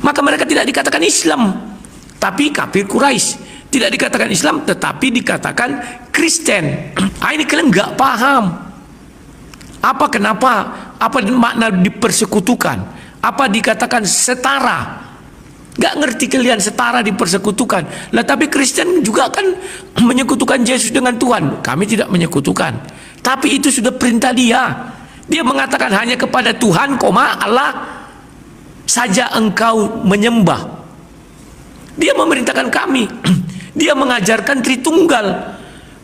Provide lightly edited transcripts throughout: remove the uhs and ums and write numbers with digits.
maka mereka tidak dikatakan Islam, tapi kafir Quraisy. Tidak dikatakan Islam, tetapi dikatakan Kristen. Ini kalian nggak paham. Apa kenapa? Apa makna dipersekutukan? Apa dikatakan setara? Nggak ngerti kalian, setara dipersekutukan. Lah tapi Kristen juga kan menyekutukan Yesus dengan Tuhan. Kami tidak menyekutukan. Tapi itu sudah perintah dia. Dia mengatakan hanya kepada Tuhan, Allah saja engkau menyembah. Dia memerintahkan kami. Dia mengajarkan Tritunggal,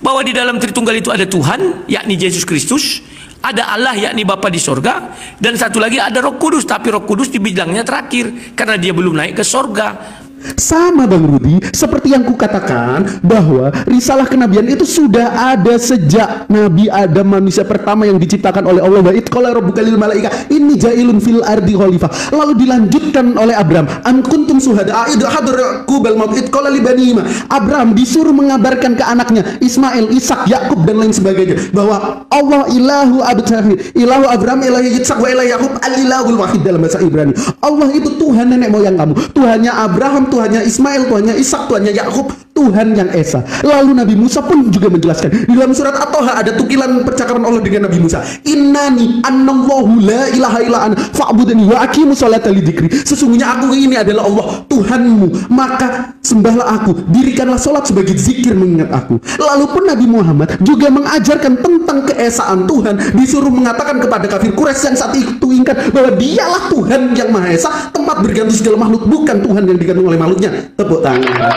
bahwa di dalam Tritunggal itu ada Tuhan, yakni Yesus Kristus, ada Allah yakni Bapa di sorga, dan satu lagi ada Roh Kudus, tapi Roh Kudus di bidangnya terakhir karena dia belum naik ke sorga. Sama Bang Rudi, seperti yang kukatakan bahwa risalah kenabian itu sudah ada sejak Nabi Adam, manusia pertama yang diciptakan oleh Allah. Wa id qala rabbuka lil malaika inni ja'ilun fil ardi khalifah. Lalu dilanjutkan oleh Abraham, am kuntum syuhada id hadaraqubal maut id qala li bani. Abraham disuruh mengabarkan ke anaknya Ismail, Ishak, Yakub dan lain sebagainya bahwa Allah ilahu abtahir, ilahu Abraham, ilahu Ishak wa ilahu Yakub, al-ilahul wahid dalam bahasa Ibrani. Allah itu Tuhan nenek moyang kamu, Tuhannya Abraham, Tuhannya Ismail, Tuhannya Ishak, Tuhannya Yakub, Tuhan yang Esa. Lalu Nabi Musa pun juga menjelaskan di dalam surat At-Taha, ada tukilan percakapan Allah dengan Nabi Musa. Innani annallahu la ilaha illa ana fa'budni wa aqimus sholata lidzikri. Sesungguhnya aku ini adalah Allah Tuhanmu, maka sembahlah aku, dirikanlah sholat sebagai zikir mengingat aku. Lalu pun Nabi Muhammad juga mengajarkan tentang keesaan Tuhan, disuruh mengatakan kepada kafir Quraisy yang saat itu ingkar bahwa dialah Tuhan yang Maha Esa, tempat bergantung segala makhluk, bukan Tuhan yang digantung oleh makhluknya. Tepuk tangan.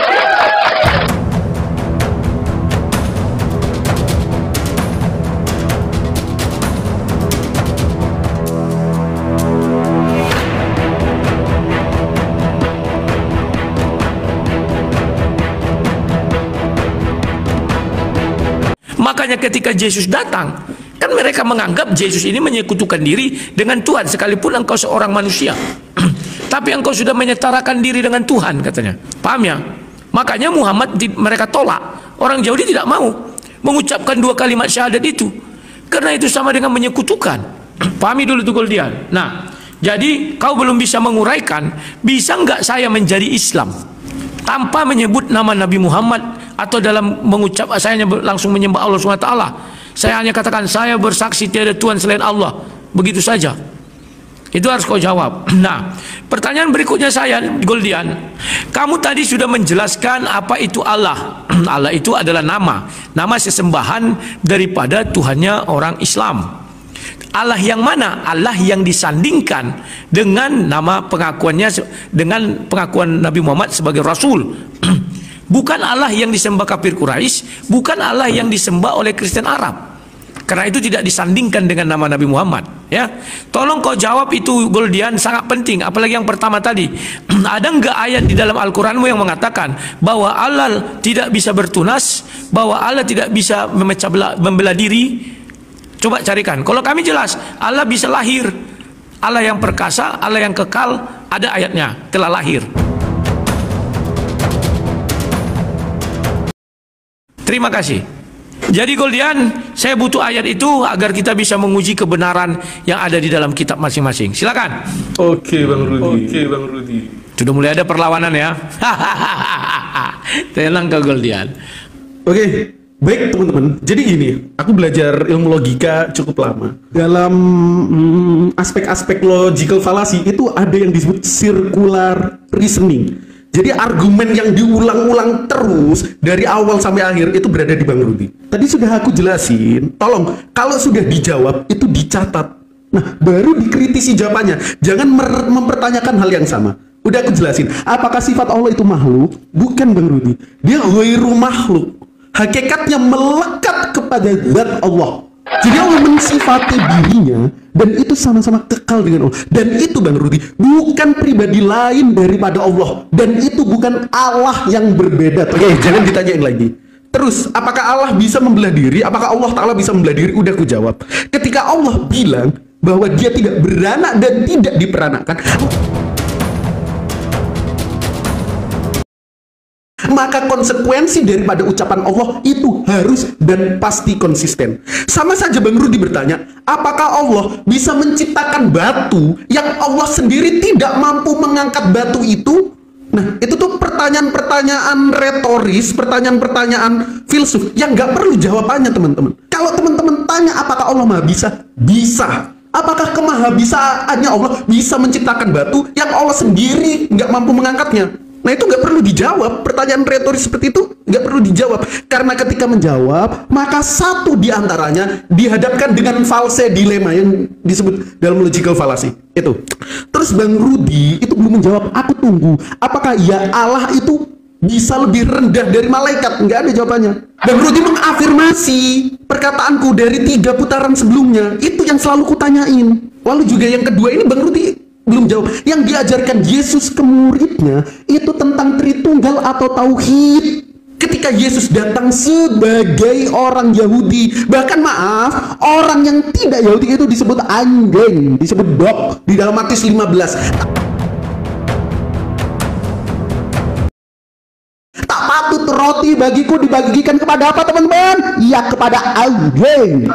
Makanya ketika Yesus datang, kan mereka menganggap Yesus ini menyekutukan diri dengan Tuhan, sekalipun engkau seorang manusia. Tapi engkau sudah menyetarakan diri dengan Tuhan, katanya. Paham ya? Makanya Muhammad mereka tolak. Orang Yahudi tidak mau mengucapkan dua kalimat syahadat itu, karena itu sama dengan menyekutukan. Pahami dulu tuh Goldian. Nah, jadi kau belum bisa menguraikan, bisa nggak saya menjadi Islam tanpa menyebut nama Nabi Muhammad, atau dalam mengucap saya langsung menyembah Allah SWT. Saya hanya katakan saya bersaksi tiada Tuhan selain Allah, begitu saja. Itu harus kau jawab. Nah, pertanyaan berikutnya saya, Goldian, kamu tadi sudah menjelaskan apa itu Allah. Allah itu adalah nama sesembahan daripada Tuhannya orang Islam. Allah yang mana? Allah yang disandingkan dengan nama pengakuannya, dengan pengakuan Nabi Muhammad sebagai Rasul. Bukan Allah yang disembah kafir Quraisy, bukan Allah yang disembah oleh Kristen Arab. Karena itu tidak disandingkan dengan nama Nabi Muhammad, ya. Tolong kau jawab itu, Goldian, sangat penting. Apalagi yang pertama tadi. Ada enggak ayat di dalam Al-Qur'anmu yang mengatakan bahwa Allah tidak bisa bertunas, bahwa Allah tidak bisa memecah belah, membelah diri? Coba carikan. Kalau kami jelas, Allah bisa lahir. Allah yang perkasa, Allah yang kekal, ada ayatnya, telah lahir. Terima kasih. Jadi Goldian, saya butuh ayat itu agar kita bisa menguji kebenaran yang ada di dalam kitab masing-masing. Silakan. Oke Bang Rudi. Sudah mulai ada perlawanan ya. Tenang ke Goldian. Oke, baik teman-teman. Jadi gini, aku belajar ilmu logika cukup lama. Dalam aspek-aspek logical fallacy itu ada yang disebut circular reasoning. Jadi argumen yang diulang-ulang terus dari awal sampai akhir itu berada di Bang Rudi. Tadi sudah aku jelasin, tolong kalau sudah dijawab itu dicatat. Nah, baru dikritisi jawabannya. Jangan mempertanyakan hal yang sama. Udah aku jelasin, apakah sifat Allah itu makhluk? Bukan Bang Rudi. Dia ghairu makhluk. Hakikatnya melekat kepada zat Allah. Jadi Allah mensifati dirinya dan itu sama-sama kekal dengan Allah. Dan itu Bang Rudi bukan pribadi lain daripada Allah, dan itu bukan Allah yang berbeda. Oke, jangan ditanyain lagi. Terus, apakah Allah bisa membelah diri? Apakah Allah Ta'ala bisa membelah diri? Udah aku jawab. Ketika Allah bilang bahwa dia tidak beranak dan tidak diperanakan, maka konsekuensi daripada ucapan Allah itu harus dan pasti konsisten. Sama saja Bang Rudi bertanya, apakah Allah bisa menciptakan batu yang Allah sendiri tidak mampu mengangkat batu itu? Nah, itu tuh pertanyaan-pertanyaan retoris, pertanyaan-pertanyaan filsuf yang nggak perlu jawabannya, teman-teman. Kalau teman-teman tanya apakah Allah Maha Bisa? Bisa. Apakah kemahabisaannya Allah bisa menciptakan batu yang Allah sendiri nggak mampu mengangkatnya? Nah, itu nggak perlu dijawab. Pertanyaan retoris seperti itu nggak perlu dijawab. Karena ketika menjawab, maka satu di antaranya dihadapkan dengan false dilema yang disebut dalam logical fallacy. Itu. Terus Bang Rudi itu belum menjawab. Aku tunggu. Apakah ya Allah itu bisa lebih rendah dari malaikat? Nggak ada jawabannya. Bang Rudi mengafirmasi perkataanku dari 3 putaran sebelumnya. Itu yang selalu kutanyain. Lalu juga yang kedua ini Bang Rudi belum jawab. Yang diajarkan Yesus ke muridnya itu tentang Tritunggal atau Tauhid. Ketika Yesus datang sebagai orang Yahudi, bahkan maaf, orang yang tidak Yahudi itu disebut anjing, disebut dog di dalam Matius 15. Tak patut roti bagiku dibagikan kepada apa, teman-teman? Ya, kepada anjing.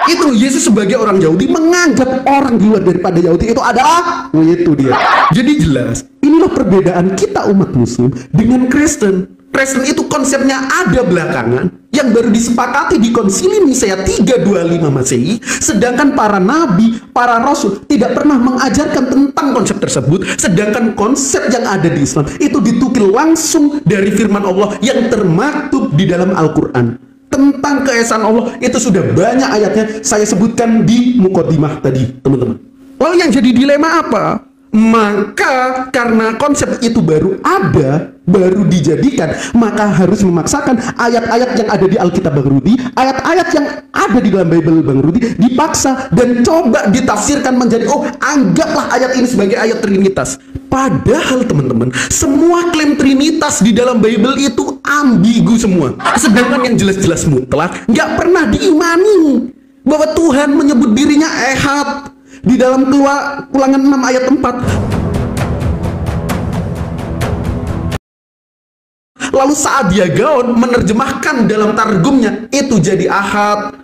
Itu Yesus sebagai orang Yahudi menganggap orang di luar daripada Yahudi itu adalah, itu dia. Jadi jelas, inilah perbedaan kita umat Muslim dengan Kristen. Kristen itu konsepnya ada belakangan, yang baru disepakati di Konsili Nisea 325 Masehi, sedangkan para nabi, para rasul tidak pernah mengajarkan tentang konsep tersebut, sedangkan konsep yang ada di Islam itu ditukil langsung dari firman Allah yang termaktub di dalam Al-Quran. Tentang keesaan Allah itu sudah banyak ayatnya, saya sebutkan di muqaddimah tadi, teman-teman. Lalu yang jadi dilema apa? Maka karena konsep itu baru ada, baru dijadikan, maka harus memaksakan ayat-ayat yang ada di Alkitab Bang Rudi, ayat-ayat yang ada di dalam Bible Bang Rudi dipaksa dan coba ditafsirkan menjadi, oh, anggaplah ayat ini sebagai ayat Trinitas. Padahal teman-teman, semua klaim Trinitas di dalam Bible itu ambigu semua. Sedangkan yang jelas-jelas mutlak nggak pernah diimani bahwa Tuhan menyebut dirinya Ehad di dalam Ulangan 6 ayat 4. Lalu Saadia Gaon menerjemahkan dalam targumnya itu jadi Ahad.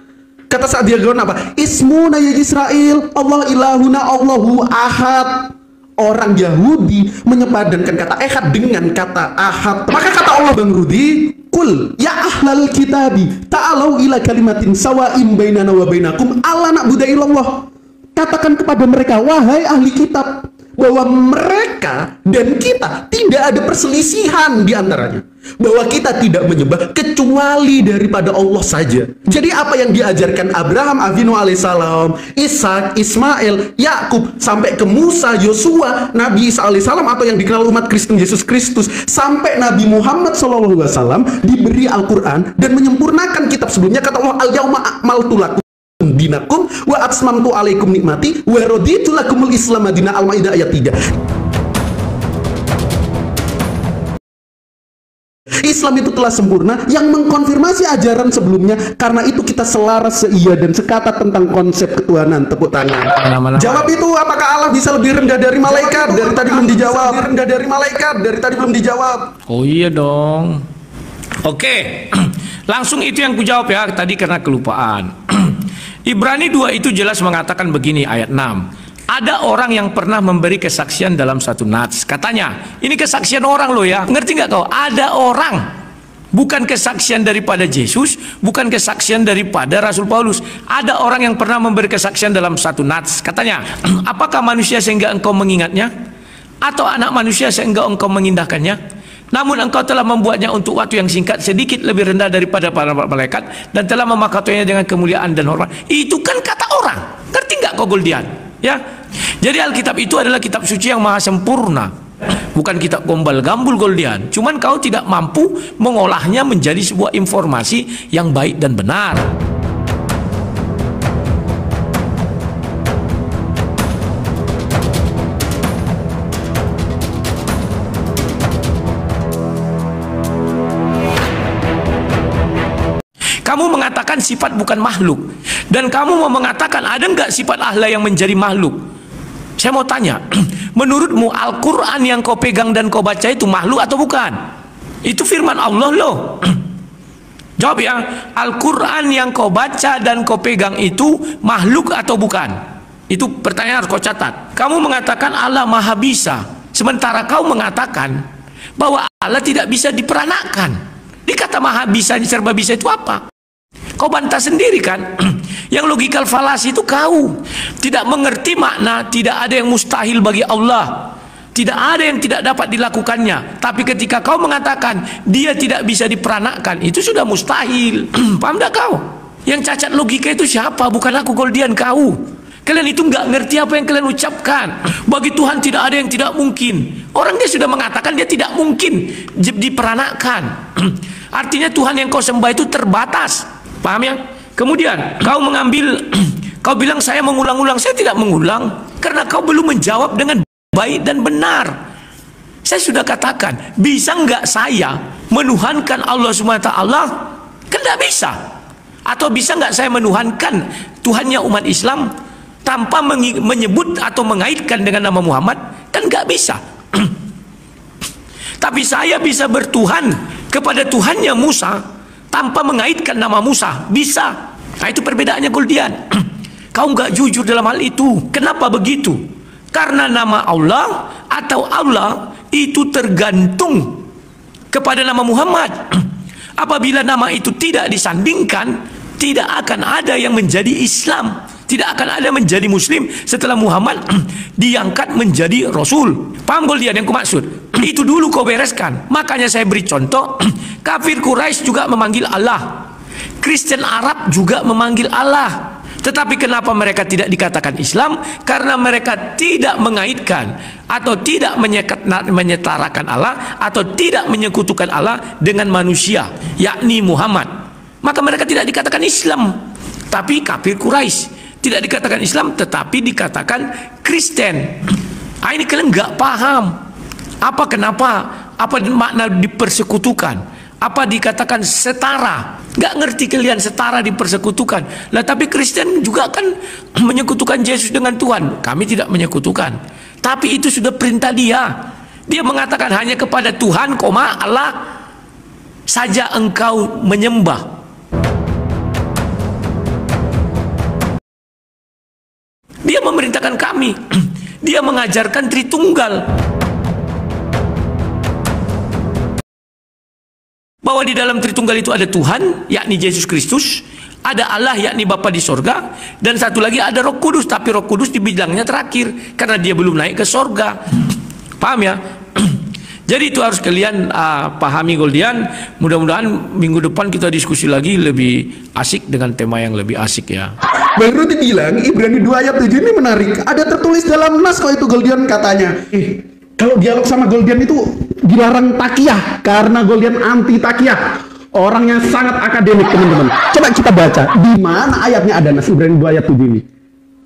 Kata Saadia Gaon apa? Ismuna ya Israel, Allah ilahuna Allahu Ahad. Orang Yahudi menyepadankan kata Ehad dengan kata Ahad. Maka kata Allah Bang Rudi, Kul ya ahlal kitabi ta'alau ila kalimatin sawa'im bainana wa bainakum alla na'budu illallah. Katakan kepada mereka, wahai ahli kitab, bahwa mereka dan kita tidak ada perselisihan di antaranya, bahwa kita tidak menyembah kecuali daripada Allah saja. Jadi apa yang diajarkan Abraham Avinu alaihissalam, Ishak, Ismail, Yakub, sampai ke Musa, Yosua, Nabi Isa alaihissalam, atau yang dikenal umat Kristen Yesus Kristus, sampai Nabi Muhammad SAW diberi Al-Quran dan menyempurnakan kitab sebelumnya. Kata Allah, al-yawma akmaltu lakum dinakum wa atmamtu alaikum nikmati wa raditu lakumul Islam madina. Al-Maidah ayat 3. Islam itu telah sempurna yang mengkonfirmasi ajaran sebelumnya, karena itu kita selaras seia dan sekata tentang konsep ketuhanan. Tepuk tangan. Jawab itu, apakah Allah bisa lebih rendah dari malaikat? Dari tadi belum dijawab. Rendah dari malaikat, dari tadi belum dijawab. Oh iya dong. Oke. Langsung itu yang kujawab ya tadi karena kelupaan. Ibrani 2 itu jelas mengatakan begini, ayat 6. Ada orang yang pernah memberi kesaksian dalam satu nats. Katanya, ini kesaksian orang loh ya. Ngerti nggak kau? Ada orang. Bukan kesaksian daripada Yesus, bukan kesaksian daripada Rasul Paulus. Ada orang yang pernah memberi kesaksian dalam satu nats. Katanya, apakah manusia sehingga engkau mengingatnya? Atau anak manusia sehingga engkau mengindahkannya? Namun engkau telah membuatnya untuk waktu yang singkat, sedikit lebih rendah daripada para malaikat, dan telah memakainya dengan kemuliaan dan hormat. Itu kan kata orang. Ngerti nggak kau Goldian? Ya. Jadi Alkitab itu adalah kitab suci yang maha sempurna, bukan kitab gombal gambul Goldian. Cuman kau tidak mampu mengolahnya menjadi sebuah informasi yang baik dan benar. Kamu mengatakan sifat bukan makhluk, dan kamu mau mengatakan ada nggak sifat Allah yang menjadi makhluk? Saya mau tanya, menurutmu Al-Quran yang kau pegang dan kau baca itu makhluk atau bukan? Itu firman Allah loh. Jawab ya, Al-Quran yang kau baca dan kau pegang itu makhluk atau bukan? Itu pertanyaan harus kau catat. Kamu mengatakan Allah maha bisa, sementara kau mengatakan bahwa Allah tidak bisa diperanakan. Dikata maha bisa, serba bisa itu apa? Kau bantah sendiri kan? Yang logikal falasi itu kau. Tidak mengerti makna, tidak ada yang mustahil bagi Allah. Tidak ada yang tidak dapat dilakukannya. Tapi ketika kau mengatakan dia tidak bisa diperanakkan, itu sudah mustahil. Paham tak kau? Yang cacat logika itu siapa? Bukan aku, Goldian, kau. Kalian itu nggak ngerti apa yang kalian ucapkan. Bagi Tuhan tidak ada yang tidak mungkin. Orang dia sudah mengatakan dia tidak mungkin diperanakkan. Artinya Tuhan yang kau sembah itu terbatas. Paham ya? Kemudian kau mengambil, kau bilang saya mengulang-ulang. Saya tidak mengulang, karena kau belum menjawab dengan baik dan benar. Saya sudah katakan, bisa nggak saya menuhankan Allah SWT? Kan nggak bisa. Atau bisa nggak saya menuhankan Tuhannya umat Islam tanpa menyebut atau mengaitkan dengan nama Muhammad? Kan nggak bisa. Tapi saya bisa bertuhan kepada Tuhannya Musa tanpa mengaitkan nama Musa. Bisa. Nah, itu perbedaannya, Goldian. Kau nggak jujur dalam hal itu. Kenapa begitu? Karena nama Allah atau Allah itu tergantung kepada nama Muhammad. Apabila nama itu tidak disandingkan, tidak akan ada yang menjadi Islam, tidak akan ada yang menjadi Muslim setelah Muhammad diangkat menjadi Rasul. Paham, Goldian, yang kumaksud? Itu dulu kau bereskan. Makanya saya beri contoh, kafir Quraisy juga memanggil Allah, Kristen Arab juga memanggil Allah. Tetapi kenapa mereka tidak dikatakan Islam? Karena mereka tidak mengaitkan atau tidak menyetarakan Allah atau tidak menyekutukan Allah dengan manusia, yakni Muhammad. Maka mereka tidak dikatakan Islam. Tapi kafir Quraisy tidak dikatakan Islam, tetapi dikatakan Kristen. Ini kalian nggak paham. Kenapa? Apa makna dipersekutukan? Apa dikatakan setara? Gak ngerti kalian, setara dipersekutukan. Lah, tapi Kristen juga kan menyekutukan Yesus dengan Tuhan. Kami tidak menyekutukan. Tapi itu sudah perintah dia. Dia mengatakan hanya kepada Tuhan, Allah saja engkau menyembah. Dia memerintahkan kami. Dia mengajarkan Tritunggal. Bahwa di dalam Tritunggal itu ada Tuhan, yakni Yesus Kristus, ada Allah, yakni Bapa di sorga, dan satu lagi ada Roh Kudus. Tapi Roh Kudus dibilangnya terakhir, karena dia belum naik ke sorga. Paham ya? Jadi itu harus kalian pahami, Goldian. Mudah-mudahan minggu depan kita diskusi lagi lebih asik dengan tema yang lebih asik ya. Bang Rudi bilang Ibrani 2 ayat 7 ini menarik. Ada tertulis dalam nas kok itu, Goldian, katanya. Kalau dialog sama Goldian itu dilarang takiyah, karena Goldian anti takiyah. Orangnya sangat akademik, teman-teman. Coba kita baca di mana ayatnya ada nas Ibrani 2 ayat 7 ini.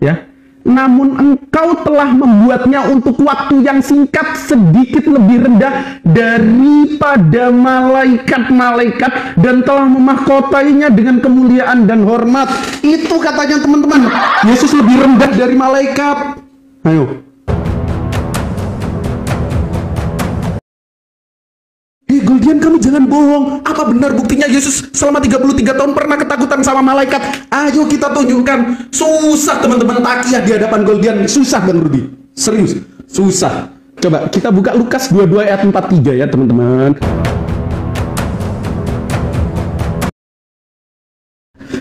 Ya. Namun engkau telah membuatnya untuk waktu yang singkat sedikit lebih rendah daripada malaikat-malaikat dan telah memahkotainya dengan kemuliaan dan hormat. Itu katanya, teman-teman. Yesus lebih rendah dari malaikat. Ayo. Goldian, kamu jangan bohong. Apa benar buktinya Yesus selama 33 tahun pernah ketakutan sama malaikat? Ayo kita tunjukkan. Susah, teman-teman, takiyah di hadapan Goldian. Susah, Bang Rudi. Serius, susah. Coba kita buka Lukas 22 ayat 43 ya, teman-teman.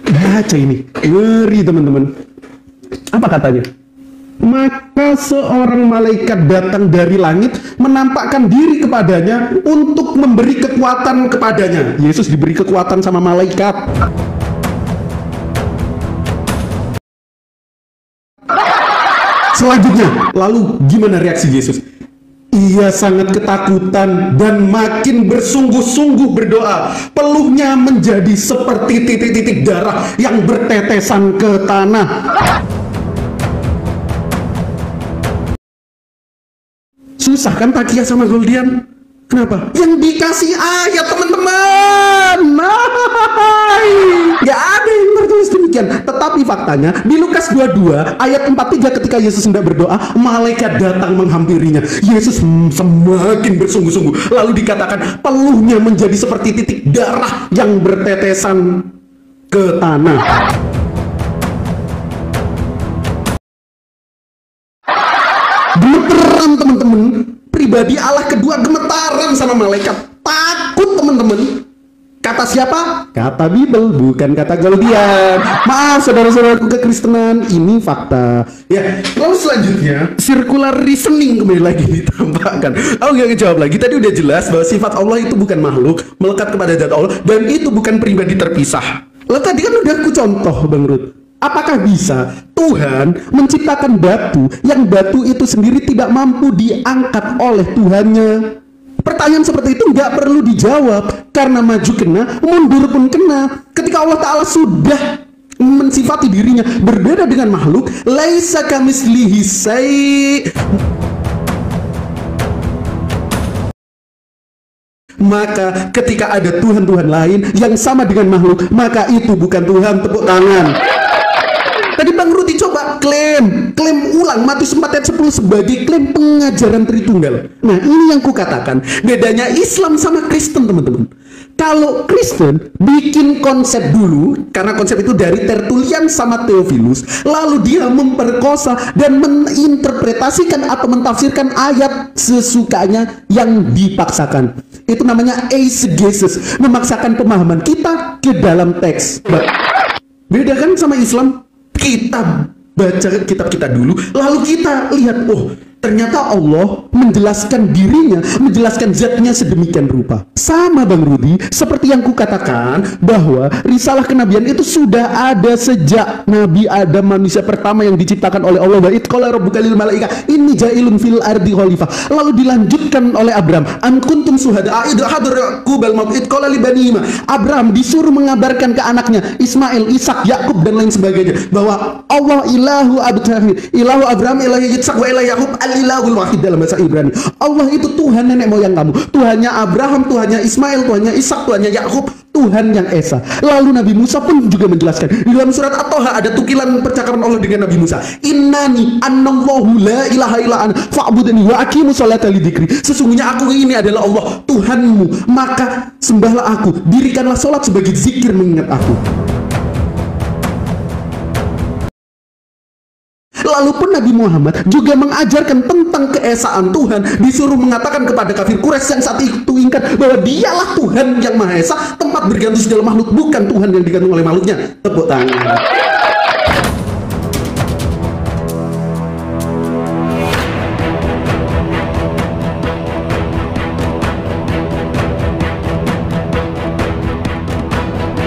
Baca ini. Ngeri, teman-teman. Apa katanya? Maka seorang malaikat datang dari langit menampakkan diri kepadanya untuk memberi kekuatan kepadanya. Yesus diberi kekuatan sama malaikat. Selanjutnya, lalu gimana reaksi Yesus? Ia sangat ketakutan dan makin bersungguh-sungguh berdoa. Peluhnya menjadi seperti titik-titik darah yang bertetesan ke tanah. Susah kan takiyah sama Goldian? Kenapa? Yang dikasih ayat, teman-teman. Gak ada yang tertulis tertulis demikian. Tetapi faktanya di Lukas 22 ayat 43 ketika Yesus hendak berdoa, malaikat datang menghampirinya. Yesus semakin bersungguh-sungguh. Lalu dikatakan peluhnya menjadi seperti titik darah yang bertetesan ke tanah. Gemetaran teman-teman. Pribadi Allah kedua gemetaran sama malaikat. Takut teman-teman. Kata siapa? Kata Bible, bukan kata Gaudian. Maaf saudara-saudaraku kekristenan, ini fakta. Ya, lalu selanjutnya circular reasoning kembali lagi ditambahkan. Aku nggak ngejawab lagi. Tadi udah jelas bahwa sifat Allah itu bukan makhluk, melekat kepada zat Allah, dan itu bukan pribadi terpisah. Lalu tadi kan udah aku contoh, Bang Ruth. Apakah bisa Tuhan menciptakan batu yang batu itu sendiri tidak mampu diangkat oleh Tuhannya? Pertanyaan seperti itu nggak perlu dijawab, karena maju kena, mundur pun kena. Ketika Allah Ta'ala sudah mensifati dirinya berbeda dengan makhluk, laisa kamitslihi syai', maka ketika ada Tuhan-Tuhan lain yang sama dengan makhluk, maka itu bukan Tuhan. Tepuk tangan. Tadi Bang Ruti coba klaim ulang Matius 4 ayat 10 sebagai klaim pengajaran Tritunggal. Nah, ini yang kukatakan bedanya Islam sama Kristen, teman-teman. Kalau Kristen bikin konsep dulu, karena konsep itu dari Tertullian sama Theophilus, lalu dia memperkosa dan menginterpretasikan atau mentafsirkan ayat sesukanya yang dipaksakan. Itu namanya eisegesis, memaksakan pemahaman kita ke dalam teks. Beda kan sama Islam? Kita baca kitab kita dulu, lalu kita lihat, oh ternyata Allah menjelaskan dirinya, menjelaskan zatnya sedemikian rupa. Sama Bang Rudi, seperti yang kukatakan bahwa risalah kenabian itu sudah ada sejak Nabi Adam, manusia pertama yang diciptakan oleh Allah. Wa idh qala rabbuka lil malaikati inni ja'ilun fil ardi khalifah. Lalu dilanjutkan oleh Abraham, an kuntum syuhada idh hadara yaqub al maut idh qala li banihi. Abraham disuruh mengabarkan ke anaknya Ismail, Ishak, Yakub dan lain sebagainya bahwa Allah ilahu ilahu Abraham, ilahu Ishak wa ilahu Yakub, al-ilahul wahid dalam bahasa Ibrani. Allah itu Tuhan nenek moyang kamu, Tuhannya Abraham, Tuhannya Ismail, Tuhannya Ishak, Tuhannya Yakub, Tuhan yang Esa. Lalu Nabi Musa pun juga menjelaskan di dalam surat At-Toha, ada tukilan percakapan Allah dengan Nabi Musa. Innani annallahu la ilaha illa ana fa'budni wa aqimus sholata li dzikri. Sesungguhnya aku ini adalah Allah Tuhanmu, maka sembahlah aku, dirikanlah sholat sebagai zikir mengingat aku. Lalu pun Nabi Muhammad juga mengajarkan tentang keesaan Tuhan, disuruh mengatakan kepada kafir Quraisy yang saat itu ingkar bahwa dialah Tuhan yang Maha Esa, tempat bergantung segala makhluk, bukan Tuhan yang digantung oleh makhluknya. Tepuk tangan.